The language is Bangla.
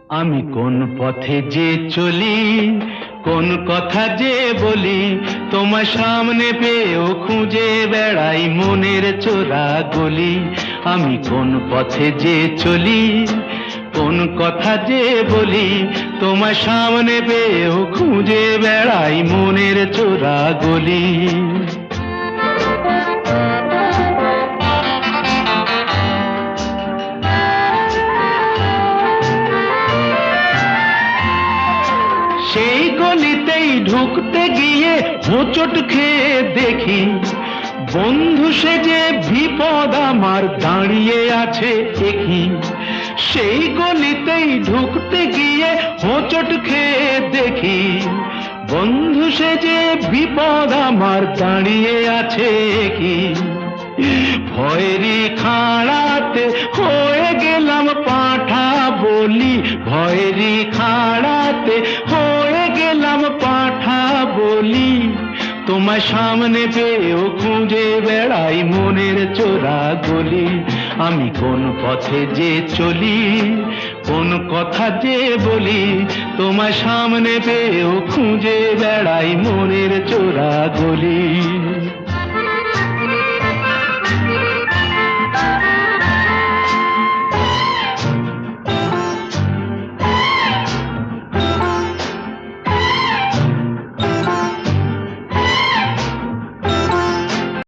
আমি কোন পথে যে চলি, কোন কথা যে বলি, তোমার সামনে পেয়েও খুঁজে বেড়াই মনের চোরা গলি। আমি কোন পথে যে চলি, কোন কথা যে বলি, তোমার সামনে পেয়েও খুঁজে বেড়াই মনের চোরা গলি। সেই গলিতেই ঢুকতে গিয়ে হোঁচট খেয়ে দেখি, বন্ধু সেজে বিপদ আমার দাঁড়িয়ে আছে একই। সেই গলিতেই ঢুকতে গিয়ে হোঁচট খেয়ে দেখি, বন্ধু সেজে বিপদ আমার দাঁড়িয়ে আছে কি। ভয়েরই খাড়াতে হয়ে গেলাম পাঁঠা বলি, ভয়েরই খাড়াতে হয়ে গেলাম পাঁঠা বলি। তোমার সামনে পেয়েও খুঁজে বেড়াই মনের চোরা গলি। আমি কোন পথে যে চলি, কোন কথা যে বলি, তোমার সামনে পেয়েও খুঁজে বেড়াই মনের চোরা গলি।